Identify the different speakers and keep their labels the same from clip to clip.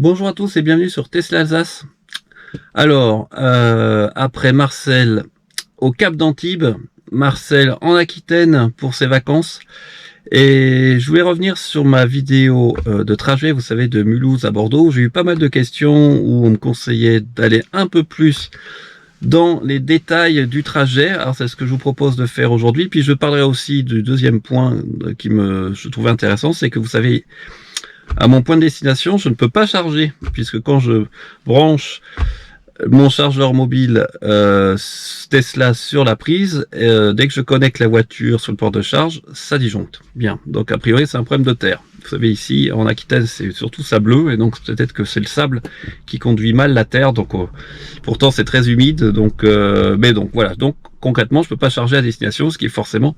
Speaker 1: Bonjour à tous et bienvenue sur Tesla Alsace. Alors, après Marcel au Cap d'Antibes, Marcel en Aquitaine pour ses vacances. Et je voulais revenir sur ma vidéo de trajet, vous savez, de Mulhouse à Bordeaux. J'ai eu pas mal de questions où on me conseillait d'aller un peu plus dans les détails du trajet. Alors c'est ce que je vous propose de faire aujourd'hui. Puis je parlerai aussi du deuxième point qui je trouvais intéressant, c'est que vous savez, à mon point de destination, je ne peux pas charger, puisque quand je branche mon chargeur mobile Tesla sur la prise, dès que je connecte la voiture sur le port de charge, ça disjoncte. Bien, donc a priori c'est un problème de terre. Vous savez, ici en Aquitaine c'est surtout sableux, et donc peut-être que c'est le sable qui conduit mal la terre. Donc pourtant c'est très humide, donc mais donc voilà. Donc concrètement je peux pas charger à destination, ce qui est forcément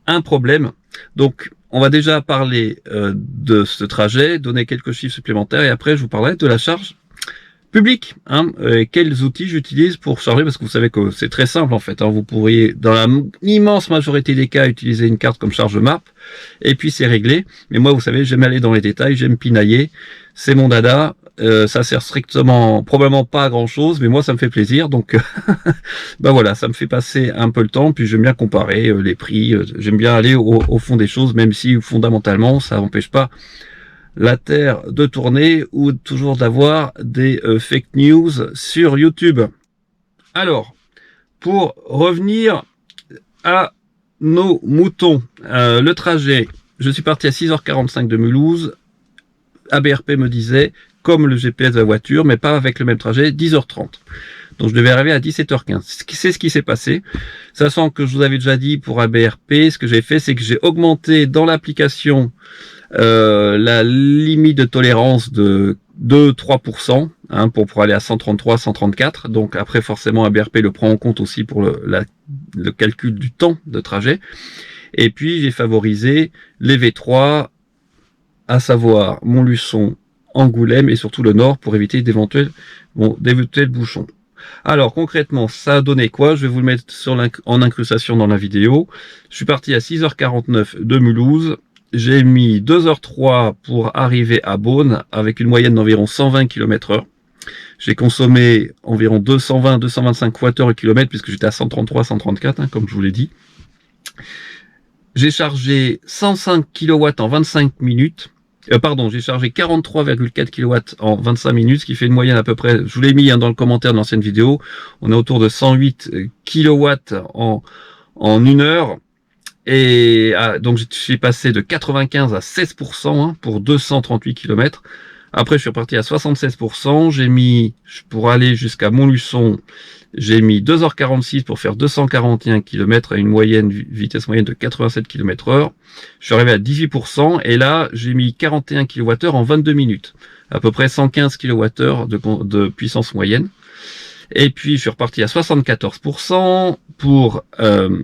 Speaker 1: un problème. Donc on va déjà parler de ce trajet, donner quelques chiffres supplémentaires, et après je vous parlerai de la charge publique, quels outils j'utilise pour charger, parce que vous savez que c'est très simple en fait, vous pourriez dans la immense majorité des cas utiliser une carte comme charge map, et puis c'est réglé. Mais moi vous savez, j'aime aller dans les détails, j'aime pinailler, c'est mon dada. Ça sert strictement, probablement pas à grand chose, mais moi ça me fait plaisir, donc ben voilà, ça me fait passer un peu le temps. Puis j'aime bien comparer les prix, j'aime bien aller au fond des choses, même si fondamentalement ça n'empêche pas la terre de tourner ou toujours d'avoir des fake news sur YouTube. Alors, pour revenir à nos moutons, le trajet, je suis parti à 6h45 de Mulhouse. ABRP me disait, comme le GPS de la voiture, mais pas avec le même trajet, 10h30. Donc je devais arriver à 17h15. C'est ce qui s'est passé. Sachant que je vous avais déjà dit pour ABRP, ce que j'ai fait, c'est que j'ai augmenté dans l'application la limite de tolérance de 2-3%, pour aller à 133, 134. Donc après forcément ABRP le prend en compte aussi pour le calcul du temps de trajet. Et puis j'ai favorisé les V3, à savoir Montluçon, Angoulême et surtout le nord, pour éviter d'éventuels bouchons. Alors concrètement, ça a donné quoi? Je vais vous le mettre en incrustation dans la vidéo. Je suis parti à 6h49 de Mulhouse. J'ai mis 2h03 pour arriver à Beaune, avec une moyenne d'environ 120 km/h. J'ai consommé environ 220-225 Wh/km, puisque j'étais à 133-134, comme je vous l'ai dit. J'ai chargé 105 kW en 25 minutes. J'ai chargé 43,4 kW en 25 minutes, ce qui fait une moyenne à peu près, je vous l'ai mis dans le commentaire de l'ancienne vidéo, on est autour de 108 kW en une heure. Et donc je suis passé de 95 à 16% pour 238 km. Après je suis reparti à 76%. J'ai mis, pour aller jusqu'à Montluçon, j'ai mis 2h46 pour faire 241 km à une vitesse moyenne de 87 km/h. Je suis arrivé à 18%, et là j'ai mis 41 kWh en 22 minutes. À peu près 115 kWh de puissance moyenne. Et puis je suis reparti à 74% pour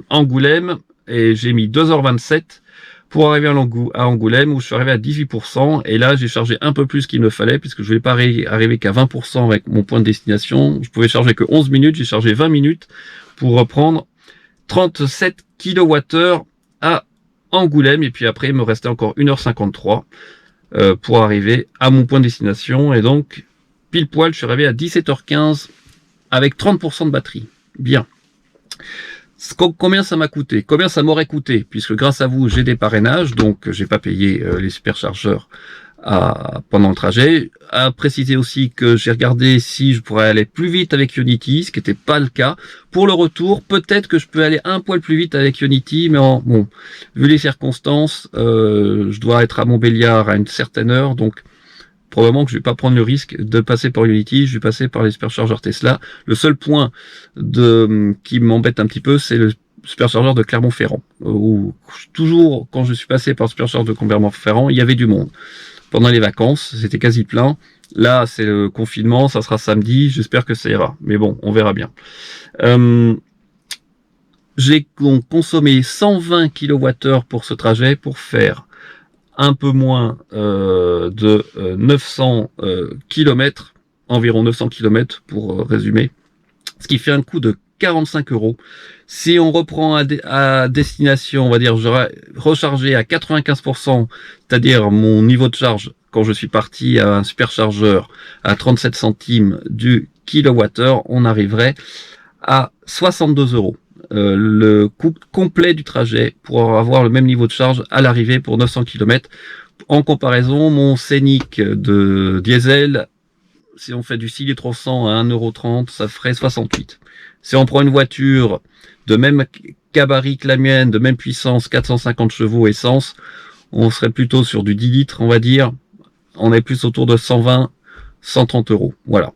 Speaker 1: Angoulême, et j'ai mis 2h27 pour arriver à Angoulême, où je suis arrivé à 18%. Et là j'ai chargé un peu plus qu'il me fallait, puisque je ne voulais pas arriver qu'à 20% avec mon point de destination. Je pouvais charger que 11 minutes, j'ai chargé 20 minutes pour reprendre 37 kWh à Angoulême. Et puis après il me restait encore 1h53 pour arriver à mon point de destination. Et donc pile poil je suis arrivé à 17h15 avec 30% de batterie. Bien. Combien ça m'a coûté? Combien ça m'aurait coûté? Puisque grâce à vous, j'ai des parrainages, donc j'ai pas payé les superchargeurs pendant le trajet. À préciser aussi que j'ai regardé si je pourrais aller plus vite avec Ionity, ce qui n'était pas le cas. Pour le retour, peut-être que je peux aller un poil plus vite avec Ionity, mais bon, vu les circonstances, je dois être à Montbéliard à une certaine heure, donc probablement que je vais pas prendre le risque de passer par Ionity, je vais passer par les superchargeurs Tesla. Le seul point qui m'embête un petit peu, c'est le superchargeur de Clermont-Ferrand, où toujours quand je suis passé par le superchargeur de Clermont-Ferrand, il y avait du monde. Pendant les vacances, c'était quasi plein. Là, c'est le confinement, ça sera samedi, j'espère que ça ira. Mais bon, on verra bien. J'ai donc consommé 120 kWh pour ce trajet, pour faire un peu moins de 900 km, environ 900 km pour résumer, ce qui fait un coût de 45 euros. Si on reprend à destination, on va dire, j'aurais rechargé à 95%, c'est-à-dire mon niveau de charge quand je suis parti à un superchargeur à 37 centimes du kilowattheure, on arriverait à 62 euros. Le coût complet du trajet pour avoir le même niveau de charge à l'arrivée pour 900 km. En comparaison, mon Scénic de diesel, si on fait du 6,300 à 1,30 €, ça ferait 68. Si on prend une voiture de même gabarit que la mienne, de même puissance, 450 chevaux essence, on serait plutôt sur du 10 litres, on va dire. On est plus autour de 120, 130 euros. Voilà.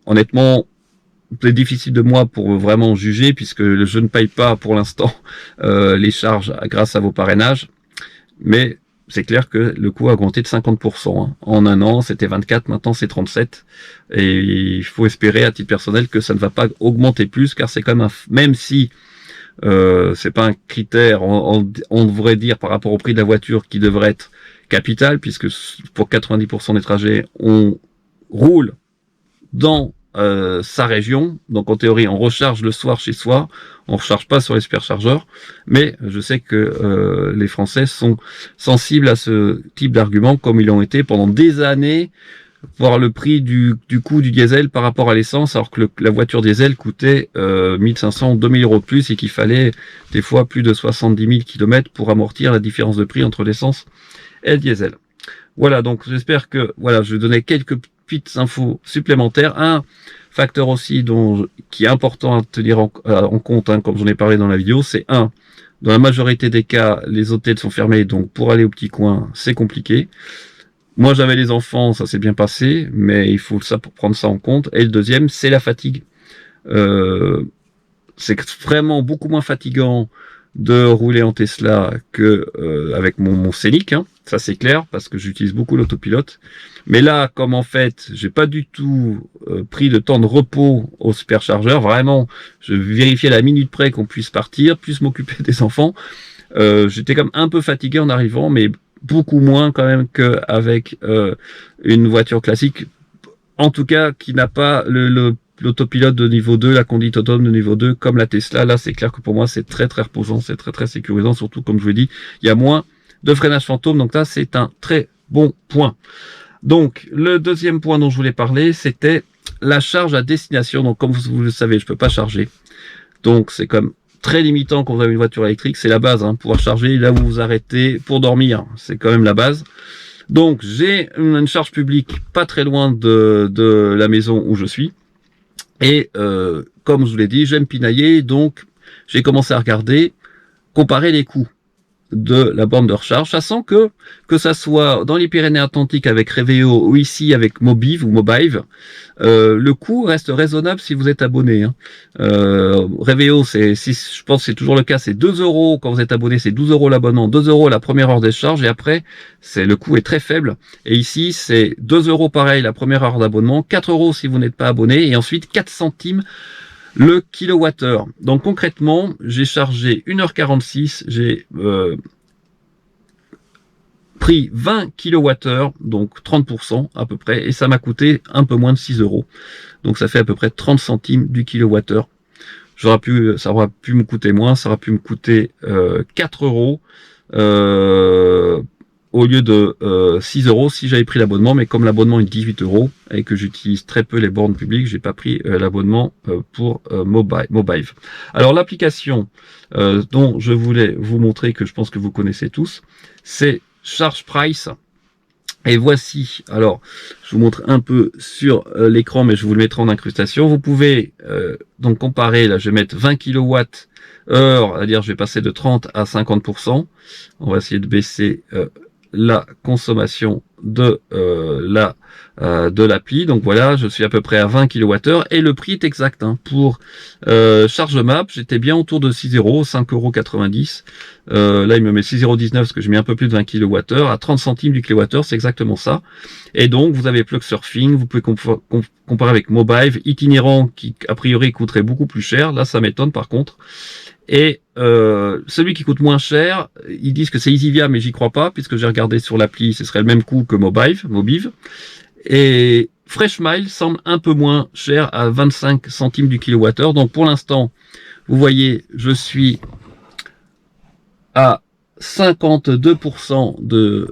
Speaker 1: Honnêtement, c'est difficile de moi pour vraiment juger puisque je ne paye pas pour l'instant les charges grâce à vos parrainages. Mais c'est clair que le coût a augmenté de 50%. Hein. En un an, c'était 24, maintenant c'est 37. Et il faut espérer à titre personnel que ça ne va pas augmenter plus, car c'est quand même même si c'est pas un critère, on devrait dire par rapport au prix de la voiture qui devrait être capital, puisque pour 90% des trajets, on roule dans sa région, donc en théorie on recharge le soir chez soi, on recharge pas sur les superchargeurs, mais je sais que les Français sont sensibles à ce type d'argument, comme ils l'ont été pendant des années, voir le prix du coût du diesel par rapport à l'essence, alors que la voiture diesel coûtait 1500 ou 2000 euros de plus et qu'il fallait des fois plus de 70 000 km pour amortir la différence de prix entre l'essence et le diesel. Voilà, donc j'espère que voilà, je donnais quelques petites infos supplémentaires. Un facteur aussi qui est important à tenir en compte, hein, comme j'en ai parlé dans la vidéo, c'est dans la majorité des cas, les hôtels sont fermés, donc pour aller au petit coin, c'est compliqué. Moi, j'avais les enfants, ça s'est bien passé, mais il faut ça pour prendre ça en compte. Et le deuxième, c'est la fatigue. C'est vraiment beaucoup moins fatigant de rouler en Tesla que avec mon Scénic, hein. Ça c'est clair parce que j'utilise beaucoup l'autopilote. Mais là, comme en fait, j'ai pas du tout pris de temps de repos au superchargeur, vraiment, je vérifiais à la minute près qu'on puisse partir, plus m'occuper des enfants. J'étais quand même un peu fatigué en arrivant, mais beaucoup moins quand même qu'avec une voiture classique, en tout cas qui n'a pas l'autopilote de niveau 2, la conduite autonome de niveau 2 comme la Tesla. Là c'est clair que pour moi c'est très très reposant, c'est très très sécurisant, surtout comme je vous l'ai dit, il y a moins de freinage fantôme, donc là c'est un très bon point. Donc le deuxième point dont je voulais parler, c'était la charge à destination. Donc comme vous le savez, je peux pas charger, donc c'est comme très limitant quand vous avez une voiture électrique, c'est la base, hein, pouvoir charger là où vous vous arrêtez pour dormir, c'est quand même la base. Donc j'ai une charge publique pas très loin de la maison où je suis, et comme je vous l'ai dit, j'aime pinailler, donc j'ai commencé à regarder, comparer les coûts de la borne de recharge, sachant que ça soit dans les Pyrénées-Atlantiques avec Reveo ou ici avec Mobive ou Mobive, le coût reste raisonnable si vous êtes abonné. Hein. Reveo, je pense que c'est toujours le cas, c'est 2 € quand vous êtes abonné, c'est 12 € l'abonnement, 2 € la première heure de charge, et après, le coût est très faible. Et ici, c'est 2 € pareil la première heure d'abonnement, 4 € si vous n'êtes pas abonné, et ensuite 4 centimes le kilowattheure. Donc concrètement, j'ai chargé 1h46, j'ai pris 20 kWh, donc 30% à peu près, et ça m'a coûté un peu moins de 6 €. Donc ça fait à peu près 30 centimes du kilowattheure. Ça aurait pu me coûter moins, ça aurait pu me coûter 4 € au lieu de 6 € si j'avais pris l'abonnement, mais comme l'abonnement est 18 € et que j'utilise très peu les bornes publiques, j'ai pas pris l'abonnement pour Mobive. Alors l'application dont je voulais vous montrer, que je pense que vous connaissez tous, c'est ChargePrice. Et voici, alors je vous montre un peu sur l'écran, mais je vous le mettrai en incrustation. Vous pouvez donc comparer, là je vais mettre 20 kWh, c'est-à-dire je vais passer de 30 à 50%. On va essayer de baisser la consommation de l'appli. Donc voilà, je suis à peu près à 20 kWh et le prix est exact. Hein. Pour ChargeMap, j'étais bien autour de 6 €, 5,90 €. Là, il me met 6,19 € parce que j'ai mis un peu plus de 20 kWh à 30 centimes du kilowattheure, c'est exactement ça. Et donc, vous avez Plug Surfing, vous pouvez comparer avec Mobive, itinérant qui, a priori, coûterait beaucoup plus cher. Là, ça m'étonne par contre. Et celui qui coûte moins cher, ils disent que c'est EasyVia, mais j'y crois pas, puisque j'ai regardé sur l'appli, ce serait le même coût que Mobive. Et Freshmile semble un peu moins cher à 25 centimes du kilowattheure. Donc pour l'instant, vous voyez, je suis à 52% de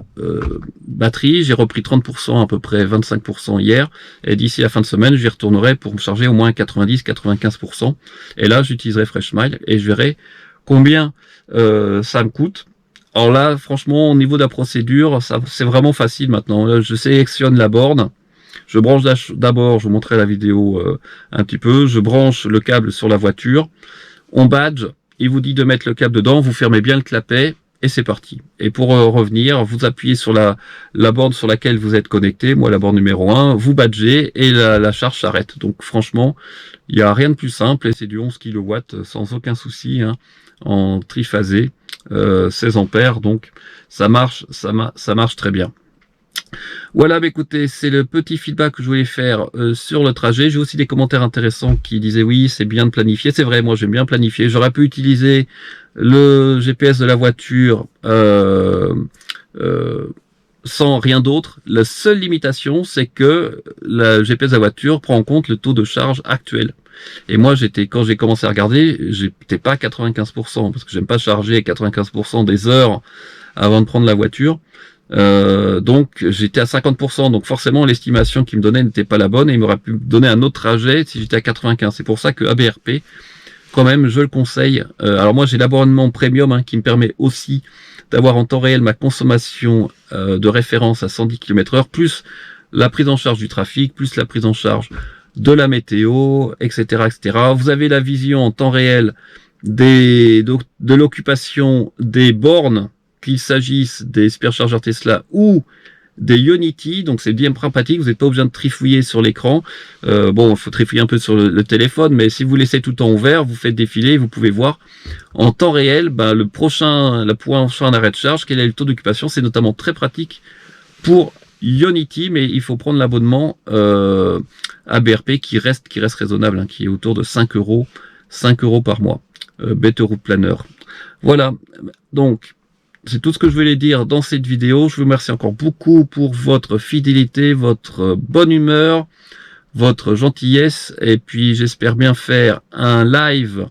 Speaker 1: batterie. J'ai repris 30%, à peu près 25% hier. Et d'ici la fin de semaine, j'y retournerai pour me charger au moins 90-95%. Et là, j'utiliserai Freshmile et je verrai combien ça me coûte. Alors là, franchement, au niveau de la procédure, c'est vraiment facile maintenant. Là, je sélectionne la borne. Je branche d'abord, je vous montrerai la vidéo un petit peu. Je branche le câble sur la voiture. On badge. Il vous dit de mettre le câble dedans. Vous fermez bien le clapet. Et c'est parti. Et pour revenir, vous appuyez sur la borne sur laquelle vous êtes connecté, moi la borne numéro 1, vous badgez et la charge s'arrête. Donc franchement, il n'y a rien de plus simple et c'est du 11 kW sans aucun souci, hein, en triphasé, 16 ampères, donc ça marche très bien. Voilà, bah écoutez, c'est le petit feedback que je voulais faire sur le trajet. J'ai aussi des commentaires intéressants qui disaient oui, c'est bien de planifier. C'est vrai, moi j'aime bien planifier. J'aurais pu utiliser le GPS de la voiture sans rien d'autre. La seule limitation, c'est que le GPS de la voiture prend en compte le taux de charge actuel. Et moi, quand j'ai commencé à regarder, j'étais pas à 95%, parce que j'aime pas charger 95% des heures avant de prendre la voiture. Donc j'étais à 50%, donc forcément l'estimation qu'il me donnait n'était pas la bonne et il m'aurait pu me donner un autre trajet si j'étais à 95. C'est pour ça que ABRP, quand même, je le conseille. Alors moi j'ai l'abonnement premium, hein, qui me permet aussi d'avoir en temps réel ma consommation de référence à 110 km/h, plus la prise en charge du trafic, plus la prise en charge de la météo, etc., etc. Vous avez la vision en temps réel de l'occupation des bornes, qu'il s'agisse des superchargeurs Tesla ou des Ionity, donc c'est bien pratique, vous n'êtes pas obligé de trifouiller sur l'écran. Bon, il faut trifouiller un peu sur le téléphone, mais si vous laissez tout le temps ouvert, vous faites défiler, vous pouvez voir en temps réel le prochain arrêt de charge, quel est le taux d'occupation. C'est notamment très pratique pour Ionity, mais il faut prendre l'abonnement ABRP qui reste raisonnable, hein, qui est autour de 5 euros par mois. Better Route Planner. Voilà, donc c'est tout ce que je voulais dire dans cette vidéo. Je vous remercie encore beaucoup pour votre fidélité, votre bonne humeur, votre gentillesse. Et puis j'espère bien faire un live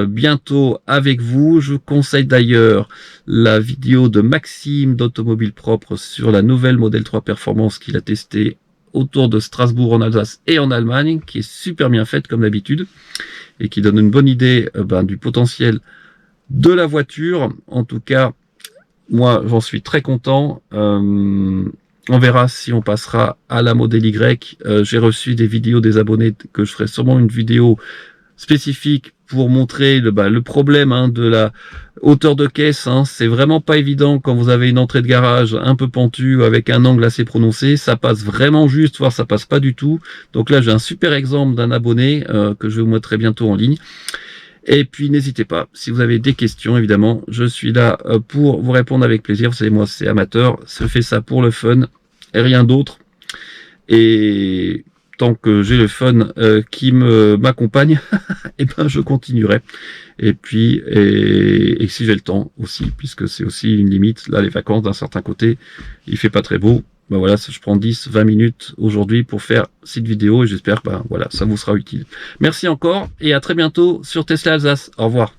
Speaker 1: bientôt avec vous. Je vous conseille d'ailleurs la vidéo de Maxime d'Automobile Propre sur la nouvelle Model 3 Performance qu'il a testé autour de Strasbourg en Alsace et en Allemagne, qui est super bien faite comme d'habitude et qui donne une bonne idée du potentiel de la voiture. En tout cas, moi j'en suis très content. On verra si on passera à la Model Y. J'ai reçu des vidéos des abonnés que je ferai sûrement une vidéo spécifique pour montrer le problème, hein, de la hauteur de caisse. Hein. C'est vraiment pas évident quand vous avez une entrée de garage un peu pentue avec un angle assez prononcé. Ça passe vraiment juste, voire ça passe pas du tout. Donc là j'ai un super exemple d'un abonné que je vous montrerai bientôt en ligne. Et puis n'hésitez pas, si vous avez des questions, évidemment, je suis là pour vous répondre avec plaisir. Vous savez, moi c'est amateur, je fais ça pour le fun et rien d'autre. Et tant que j'ai le fun qui m'accompagne, et ben je continuerai. Et puis et si j'ai le temps aussi, puisque c'est aussi une limite. Là, les vacances d'un certain côté, il fait pas très beau. Ben voilà, je prends 10-20 minutes aujourd'hui pour faire cette vidéo et j'espère que voilà, ça vous sera utile. Merci encore et à très bientôt sur Tesla Alsace. Au revoir.